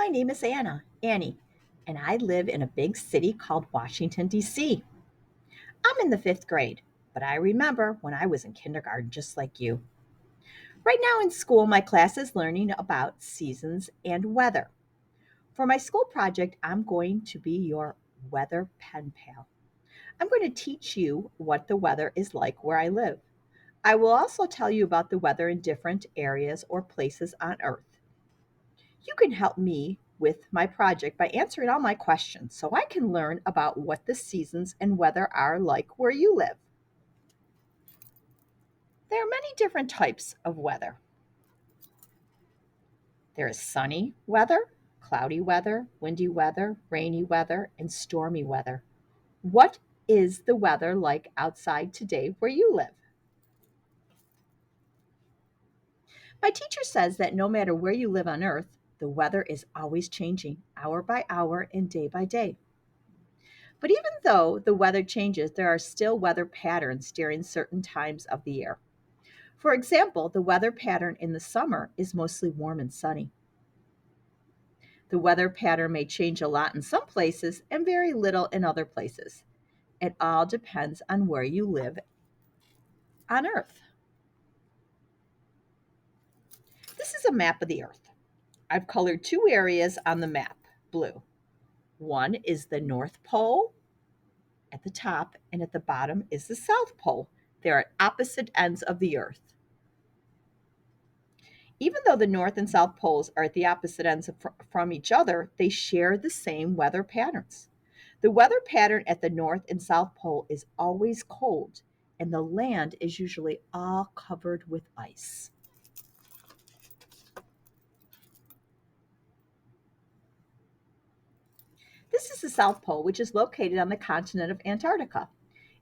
My name is Annie, and I live in a big city called Washington, D.C. I'm in the fifth grade, but I remember when I was in kindergarten just like you. Right now in school, my class is learning about seasons and weather. For my school project, I'm going to be your weather pen pal. I'm going to teach you what the weather is like where I live. I will also tell you about the weather in different areas or places on Earth. You can help me with my project by answering all my questions so I can learn about what the seasons and weather are like where you live. There are many different types of weather. There is sunny weather, cloudy weather, windy weather, rainy weather, and stormy weather. What is the weather like outside today where you live? My teacher says that no matter where you live on Earth, the weather is always changing, hour by hour and day by day. But even though the weather changes, there are still weather patterns during certain times of the year. For example, the weather pattern in the summer is mostly warm and sunny. The weather pattern may change a lot in some places and very little in other places. It all depends on where you live on Earth. This is a map of the Earth. I've colored two areas on the map blue. One is the North Pole at the top, and at the bottom is the South Pole. They're at opposite ends of the Earth. Even though the North and South poles are at the opposite ends from each other, they share the same weather patterns. The weather pattern at the North and South Pole is always cold, and the land is usually all covered with ice. This is the South Pole, which is located on the continent of Antarctica.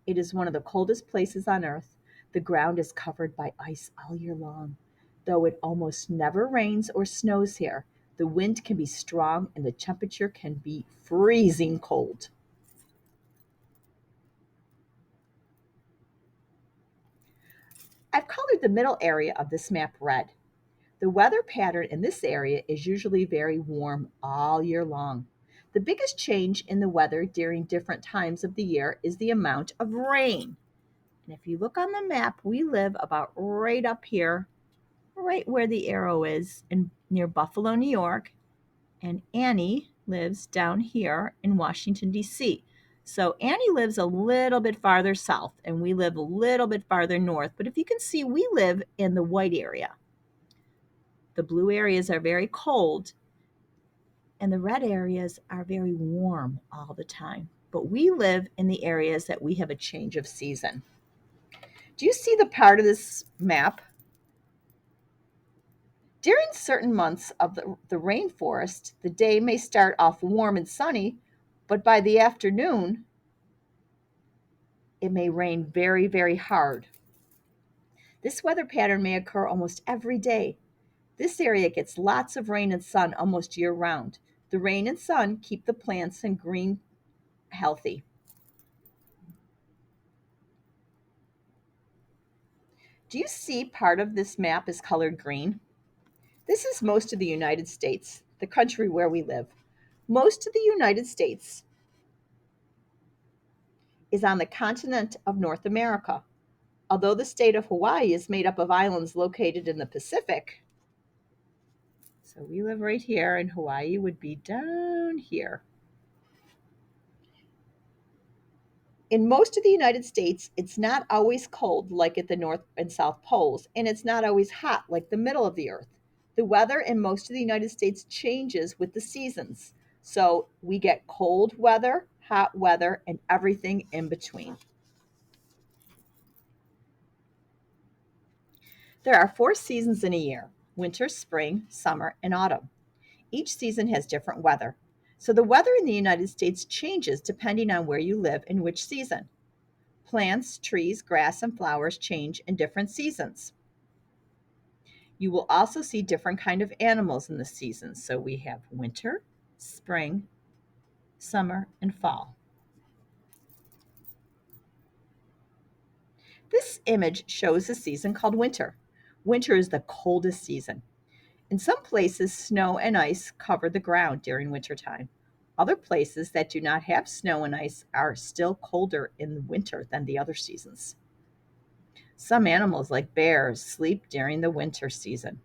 It is one of the coldest places on Earth. The ground is covered by ice all year long. Though it almost never rains or snows here, the wind can be strong and the temperature can be freezing cold. I've colored the middle area of this map red. The weather pattern in this area is usually very warm all year long. The biggest change in the weather during different times of the year is the amount of rain. And if you look on the map, we live about right up here, right where the arrow is in near Buffalo, New York, and Annie lives down here in Washington D.C. So Annie lives a little bit farther south and we live a little bit farther north, but if you can see, we live in the white area. The blue areas are very cold and the red areas are very warm all the time. But we live in the areas that we have a change of season. Do you see the part of this map? During certain months of the rainforest, the day may start off warm and sunny, but by the afternoon, it may rain very, very hard. This weather pattern may occur almost every day. This area gets lots of rain and sun almost year round. The rain and sun keep the plants and green healthy. Do you see part of this map is colored green? This is most of the United States, the country where we live. Most of the United States is on the continent of North America. Although the state of Hawaii is made up of islands located in the Pacific, so we live right here, and Hawaii would be down here. In most of the United States, it's not always cold like at the North and South Poles, and it's not always hot like the middle of the Earth. The weather in most of the United States changes with the seasons. So we get cold weather, hot weather, and everything in between. There are four seasons in a year: winter, spring, summer, and autumn. Each season has different weather. So the weather in the United States changes depending on where you live in which season. Plants, trees, grass, and flowers change in different seasons. You will also see different kind of animals in the seasons. So we have winter, spring, summer, and fall. This image shows a season called winter. Winter is the coldest season. In some places, snow and ice cover the ground during wintertime. Other places that do not have snow and ice are still colder in the winter than the other seasons. Some animals, like bears, sleep during the winter season.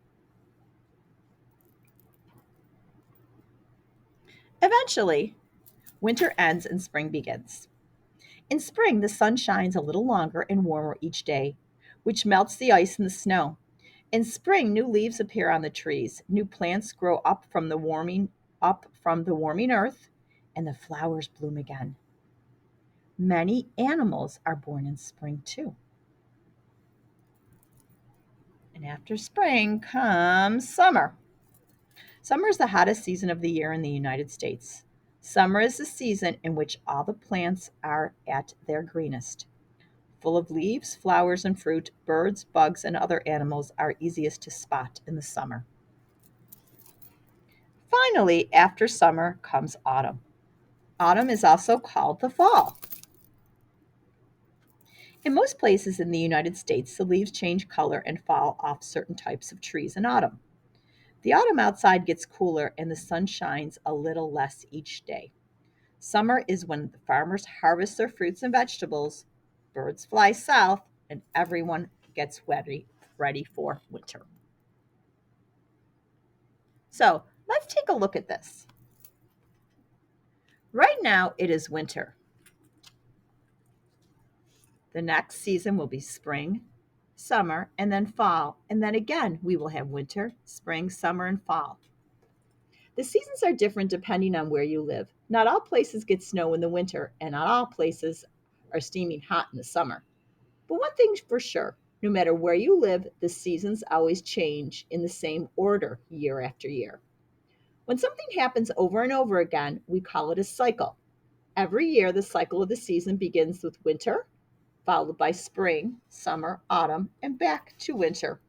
Eventually, winter ends and spring begins. In spring, the sun shines a little longer and warmer each day, which melts the ice and the snow. In spring, new leaves appear on the trees, new plants grow up from the warming earth, and the flowers bloom again. Many animals are born in spring too. And after spring comes summer. Summer is the hottest season of the year in the United States. Summer is the season in which all the plants are at their greenest. Full of leaves, flowers, and fruit, birds, bugs, and other animals are easiest to spot in the summer. Finally, after summer comes autumn. Autumn is also called the fall. In most places in the United States, the leaves change color and fall off certain types of trees in autumn. The autumn outside gets cooler and the sun shines a little less each day. Summer is when the farmers harvest their fruits and vegetables, birds fly south, and everyone gets ready for winter. So let's take a look at this. Right now it is winter. The next season will be spring, summer, and then fall. And then again, we will have winter, spring, summer, and fall. The seasons are different depending on where you live. Not all places get snow in the winter, and not all places are steaming hot in the summer. But one thing's for sure, no matter where you live, the seasons always change in the same order year after year. When something happens over and over again, we call it a cycle. Every year, the cycle of the season begins with winter, followed by spring, summer, autumn, and back to winter.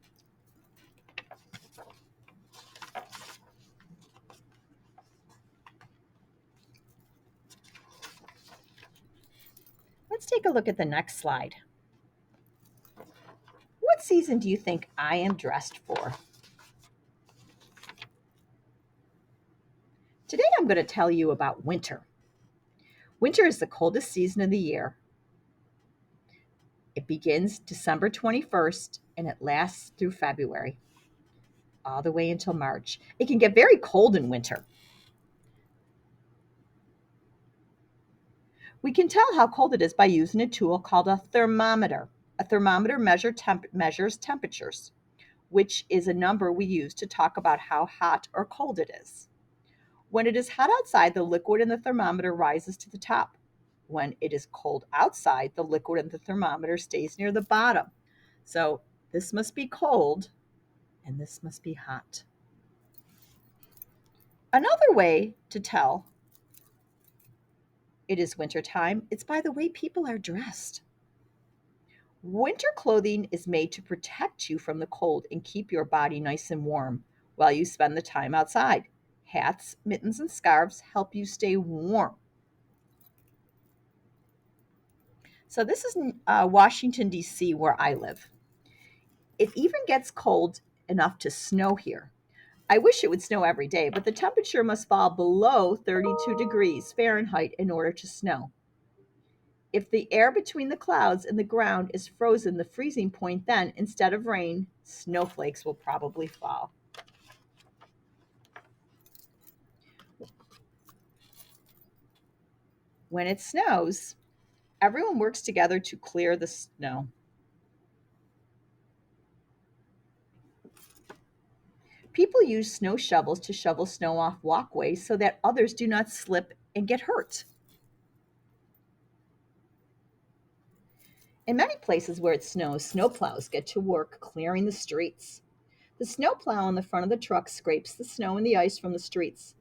Let's take a look at the next slide. What season do you think I am dressed for? Today I'm going to tell you about winter. Winter is the coldest season of the year. It begins December 21st and it lasts through February, all the way until March. It can get very cold in winter. We can tell how cold it is by using a tool called a thermometer. A thermometer measures temperatures, which is a number we use to talk about how hot or cold it is. When it is hot outside, the liquid in the thermometer rises to the top. When it is cold outside, the liquid in the thermometer stays near the bottom. So this must be cold and this must be hot. Another way to tell it is wintertime, it's by the way people are dressed. Winter clothing is made to protect you from the cold and keep your body nice and warm while you spend the time outside. Hats, mittens, and scarves help you stay warm. So, this is Washington, D.C., where I live. It even gets cold enough to snow here. I wish it would snow every day, but the temperature must fall below 32 degrees Fahrenheit in order to snow. If the air between the clouds and the ground is frozen, the freezing point, then instead of rain, snowflakes will probably fall. When it snows, everyone works together to clear the snow. People use snow shovels to shovel snow off walkways so that others do not slip and get hurt. In many places where it snows, snowplows get to work clearing the streets. The snowplow on the front of the truck scrapes the snow and the ice from the streets.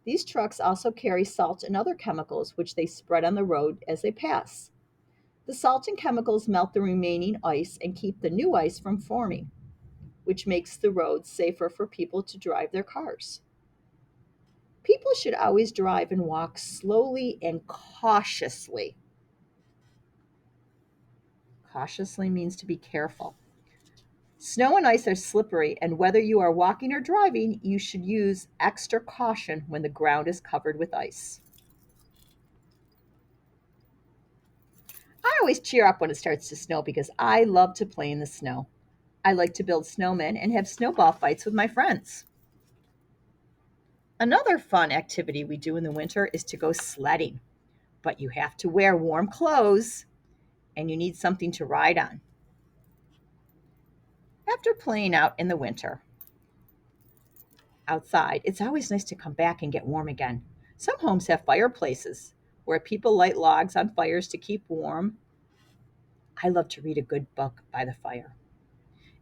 These trucks also carry salt and other chemicals which they spread on the road as they pass. The salt and chemicals melt the remaining ice and keep the new ice from forming, which makes the roads safer for people to drive their cars. People should always drive and walk slowly and cautiously. Cautiously means to be careful. Snow and ice are slippery, and whether you are walking or driving, you should use extra caution when the ground is covered with ice. I always cheer up when it starts to snow because I love to play in the snow. I like to build snowmen and have snowball fights with my friends. Another fun activity we do in the winter is to go sledding, but you have to wear warm clothes and you need something to ride on. After playing out in the winter outside, it's always nice to come back and get warm again. Some homes have fireplaces where people light logs on fires to keep warm. I love to read a good book by the fire.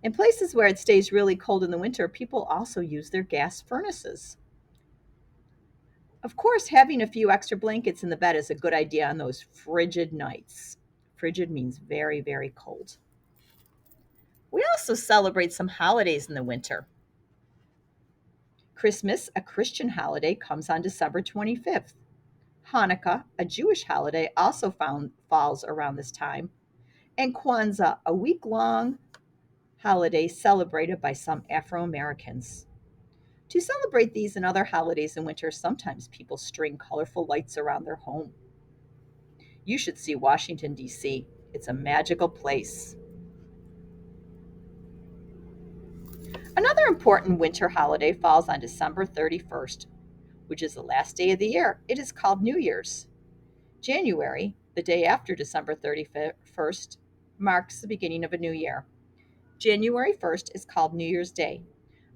In places where it stays really cold in the winter, people also use their gas furnaces. Of course, having a few extra blankets in the bed is a good idea on those frigid nights. Frigid means very, very cold. We also celebrate some holidays in the winter. Christmas, a Christian holiday, comes on December 25th. Hanukkah, a Jewish holiday, also falls around this time. And Kwanzaa, a week long holiday celebrated by some Afro Americans. To celebrate these and other holidays in winter, sometimes people string colorful lights around their home. You should see Washington, D.C. It's a magical place. Another important winter holiday falls on December 31st, which is the last day of the year. It is called New Year's. January, the day after December 31st, marks the beginning of a new year. January 1st is called New Year's Day.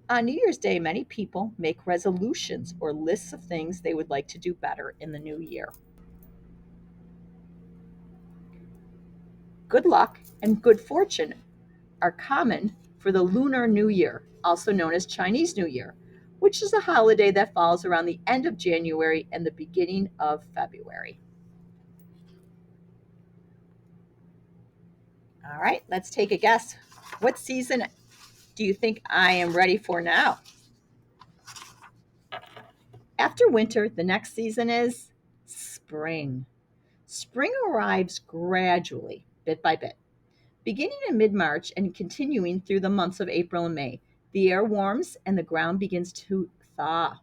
On New Year's Day, many people make resolutions or lists of things they would like to do better in the new year. Good luck and good fortune are common for the Lunar New Year, also known as Chinese New Year, which is a holiday that falls around the end of January and the beginning of February. All right, let's take a guess. What season do you think I am ready for now? After winter, the next season is spring. Spring arrives gradually, bit by bit, beginning in mid March and continuing through the months of April and May. The air warms and the ground begins to thaw.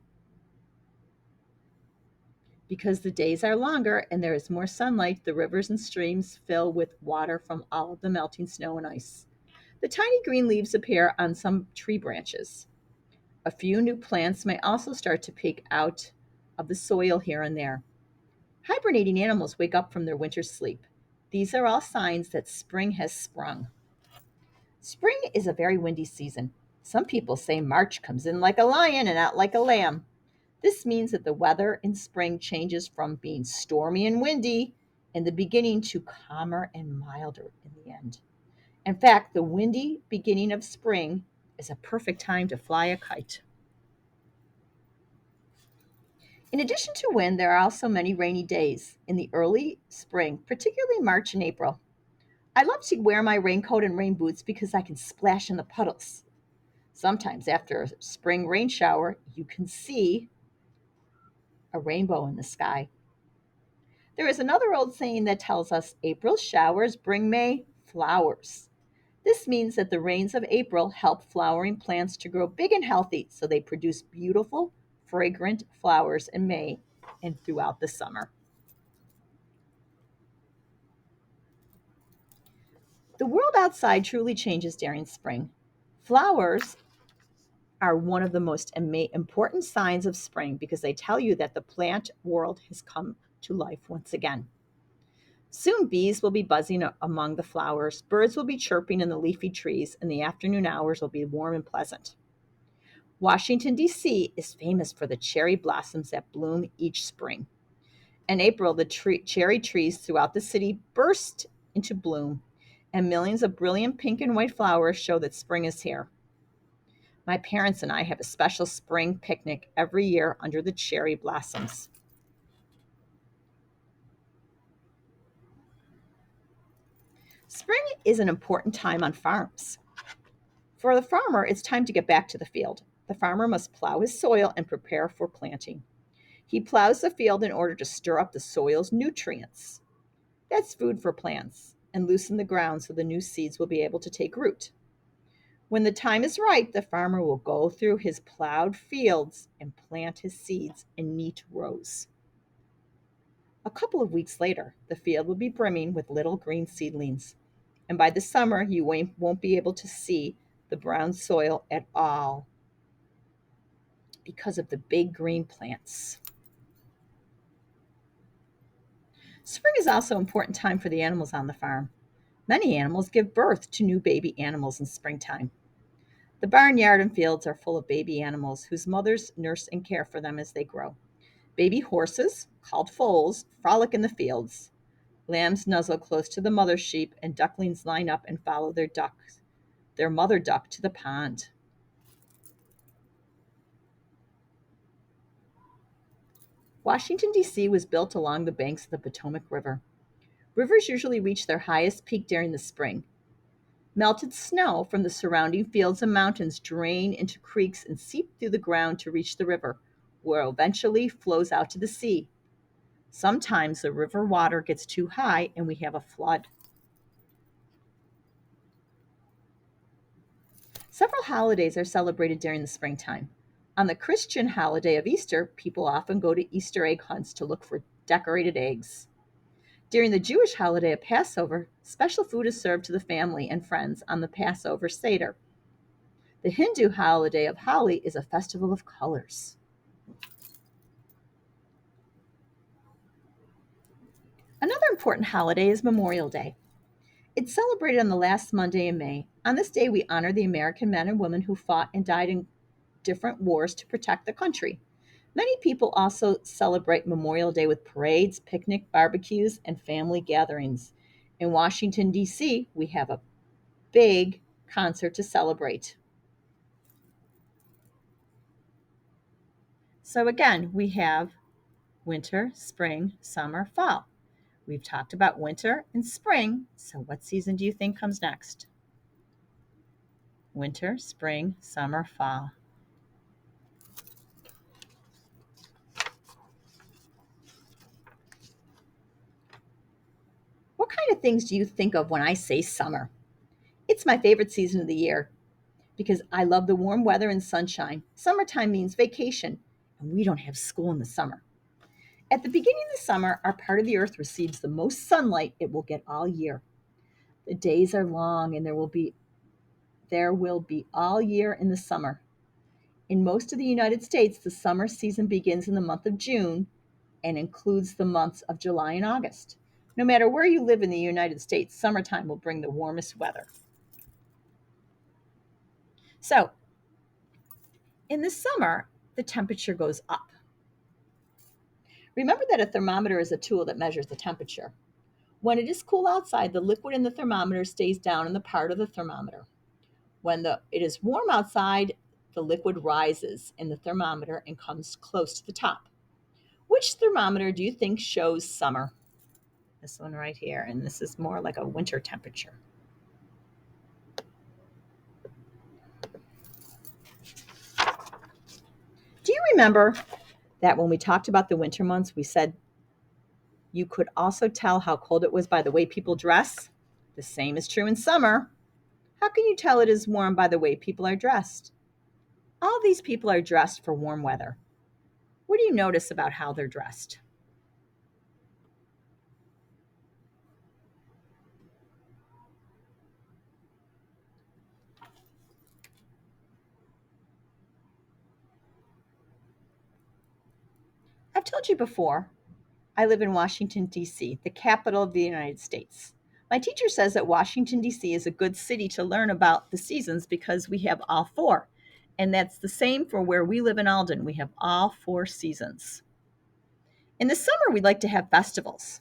Because the days are longer and there is more sunlight, the rivers and streams fill with water from all of the melting snow and ice. The tiny green leaves appear on some tree branches. A few new plants may also start to peek out of the soil here and there. Hibernating animals wake up from their winter sleep. These are all signs that spring has sprung. Spring is a very windy season. Some people say March comes in like a lion and out like a lamb. This means that the weather in spring changes from being stormy and windy in the beginning to calmer and milder in the end. In fact, the windy beginning of spring is a perfect time to fly a kite. In addition to wind, there are also many rainy days in the early spring, particularly March and April. I love to wear my raincoat and rain boots because I can splash in the puddles. Sometimes, after a spring rain shower, you can see a rainbow in the sky. There is another old saying that tells us April showers bring May flowers. This means that the rains of April help flowering plants to grow big and healthy so they produce beautiful, fragrant flowers in May and throughout the summer. The world outside truly changes during spring. Flowers are one of the most important signs of spring because they tell you that the plant world has come to life once again. Soon bees will be buzzing among the flowers, birds will be chirping in the leafy trees, and the afternoon hours will be warm and pleasant. Washington, D.C. is famous for the cherry blossoms that bloom each spring. In April, the cherry trees throughout the city burst into bloom, and millions of brilliant pink and white flowers show that spring is here. My parents and I have a special spring picnic every year under the cherry blossoms. Spring is an important time on farms. For the farmer, it's time to get back to the field. The farmer must plow his soil and prepare for planting. He plows the field in order to stir up the soil's nutrients. That's food for plants and loosen the ground so the new seeds will be able to take root. When the time is right, the farmer will go through his plowed fields and plant his seeds in neat rows. A couple of weeks later, the field will be brimming with little green seedlings, and by the summer, you won't be able to see the brown soil at all because of the big green plants. Spring is also an important time for the animals on the farm. Many animals give birth to new baby animals in springtime. The barnyard and fields are full of baby animals whose mothers nurse and care for them as they grow. Baby horses, called foals, frolic in the fields. Lambs nuzzle close to the mother sheep, and ducklings line up and follow their mother duck to the pond. Washington, D.C. was built along the banks of the Potomac River. Rivers usually reach their highest peak during the spring. Melted snow from the surrounding fields and mountains drain into creeks and seep through the ground to reach the river, where it eventually flows out to the sea. Sometimes the river water gets too high and we have a flood. Several holidays are celebrated during the springtime. On the Christian holiday of Easter, people often go to Easter egg hunts to look for decorated eggs. During the Jewish holiday of Passover, special food is served to the family and friends on the Passover Seder. The Hindu holiday of Holi is a festival of colors. Another important holiday is Memorial Day. It's celebrated on the last Monday in May. On this day, we honor the American men and women who fought and died in different wars to protect the country. Many people also celebrate Memorial Day with parades, picnic barbecues, and family gatherings. In Washington, D.C., we have a big concert to celebrate. So, again, we have winter, spring, summer, fall. We've talked about winter and spring. So, what season do you think comes next? Winter, spring, summer, fall. What kind of things do you think of when I say summer? It's my favorite season of the year because I love the warm weather and sunshine. Summertime means vacation, and we don't have school in the summer. At the beginning of the summer, our part of the earth receives the most sunlight it will get all year. The days are long and there will be all year in the summer. In most of the United States, the summer season begins in the month of June and includes the months of July and August. No matter where you live in the United States, summertime will bring the warmest weather. So, in the summer, the temperature goes up. Remember that a thermometer is a tool that measures the temperature. When it is cool outside, the liquid in the thermometer stays down in the part of the thermometer. When it is warm outside, the liquid rises in the thermometer and comes close to the top. Which thermometer do you think shows summer? This one right here, and this is more like a winter temperature. Do you remember that when we talked about the winter months, we said you could also tell how cold it was by the way people dress? The same is true in summer. How can you tell it is warm by the way people are dressed? All these people are dressed for warm weather. What do you notice about how they're dressed? I've told you before, I live in Washington, D.C., the capital of the United States. My teacher says that Washington, D.C. is a good city to learn about the seasons because we have all four. And that's the same for where we live in Alden. We have all four seasons. In the summer, we like to have festivals.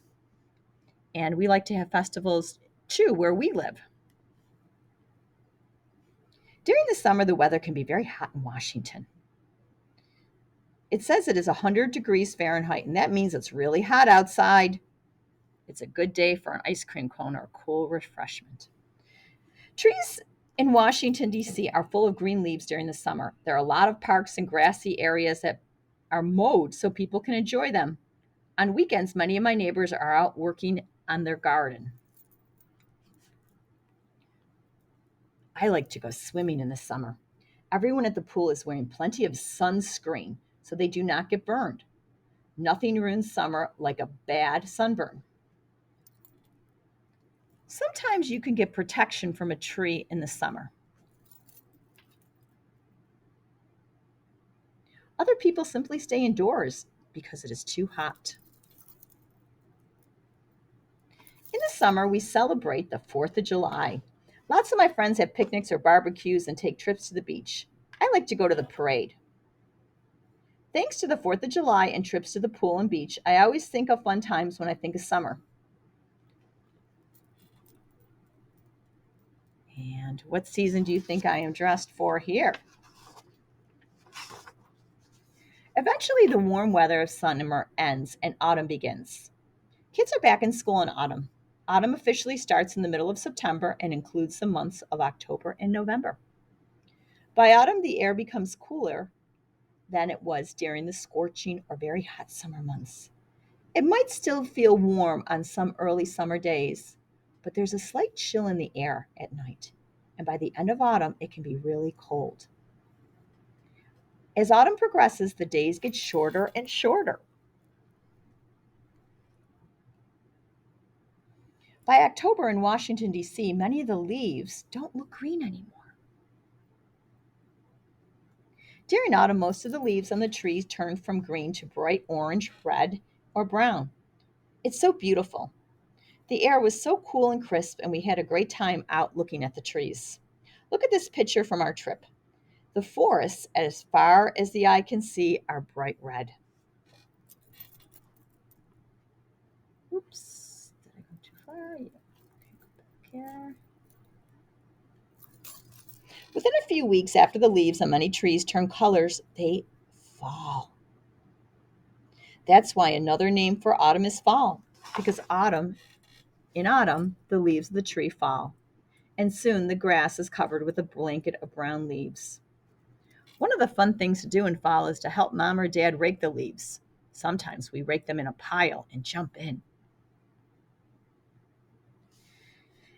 And we like to have festivals too where we live. During the summer, the weather can be very hot in Washington. It says it is 100 degrees Fahrenheit, and that means it's really hot outside. It's a good day for an ice cream cone or a cool refreshment. Trees in Washington, D.C. are full of green leaves during the summer. There are a lot of parks and grassy areas that are mowed so people can enjoy them. On weekends, many of my neighbors are out working on their garden. I like to go swimming in the summer. Everyone at the pool is wearing plenty of sunscreen so they do not get burned. Nothing ruins summer like a bad sunburn. Sometimes you can get protection from a tree in the summer. Other people simply stay indoors because it is too hot. In the summer, we celebrate the 4th of July. Lots of my friends have picnics or barbecues and take trips to the beach. I like to go to the parade. Thanks to the 4th of July and trips to the pool and beach, I always think of fun times when I think of summer. And what season do you think I am dressed for here? Eventually, the warm weather of summer ends and autumn begins. Kids are back in school in autumn. Autumn officially starts in the middle of September and includes the months of October and November. By autumn, the air becomes cooler than it was during the scorching or very hot summer months. It might still feel warm on some early summer days, but there's a slight chill in the air at night. And by the end of autumn, it can be really cold. As autumn progresses, the days get shorter and shorter. By October in Washington, D.C., many of the leaves don't look green anymore. During autumn, most of the leaves on the trees turn from green to bright orange, red, or brown. It's so beautiful. The air was so cool and crisp, and we had a great time out looking at the trees. Look at this picture from our trip. The forests, as far as the eye can see, are bright red. Oops, did I go too far? Yeah. Okay, go back here. Within a few weeks after the leaves on many trees turn colors, they fall. That's why another name for autumn is fall, because in autumn, the leaves of the tree fall, and soon the grass is covered with a blanket of brown leaves. One of the fun things to do in fall is to help mom or dad rake the leaves. Sometimes we rake them in a pile and jump in.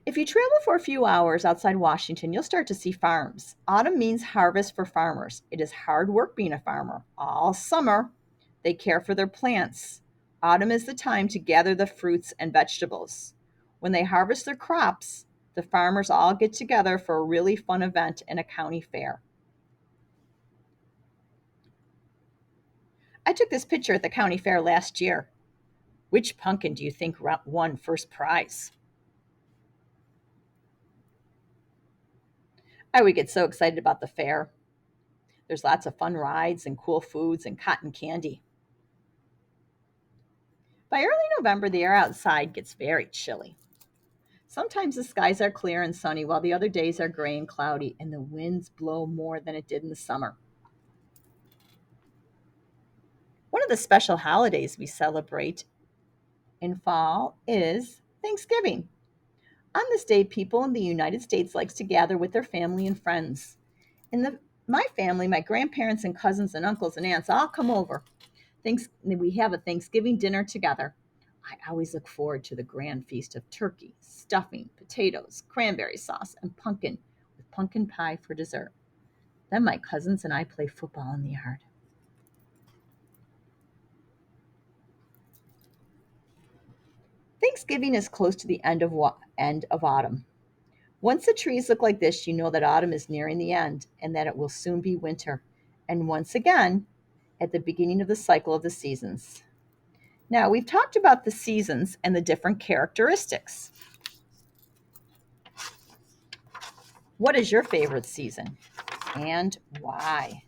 If you travel for a few hours outside Washington, you'll start to see farms. Autumn means harvest for farmers. It is hard work being a farmer. All summer, they care for their plants. Autumn is the time to gather the fruits and vegetables. When they harvest their crops, the farmers all get together for a really fun event in a county fair. I took this picture at the county fair last year. Which pumpkin do you think won first prize? I would get so excited about the fair. There's lots of fun rides and cool foods and cotton candy. By early November, the air outside gets very chilly. Sometimes the skies are clear and sunny, while the other days are gray and cloudy, and the winds blow more than it did in the summer. One of the special holidays we celebrate in fall is Thanksgiving. On this day, people in the United States likes to gather with their family and friends. In my family, my grandparents and cousins and uncles and aunts all come over. We have a Thanksgiving dinner together. I always look forward to the grand feast of turkey, stuffing, potatoes, cranberry sauce, and pumpkin with pumpkin pie for dessert. Then my cousins and I play football in the yard. Thanksgiving is close to the end of autumn. Once the trees look like this, you know that autumn is nearing the end and that it will soon be winter. And once again, at the beginning of the cycle of the seasons. Now, we've talked about the seasons and the different characteristics. What is your favorite season and why?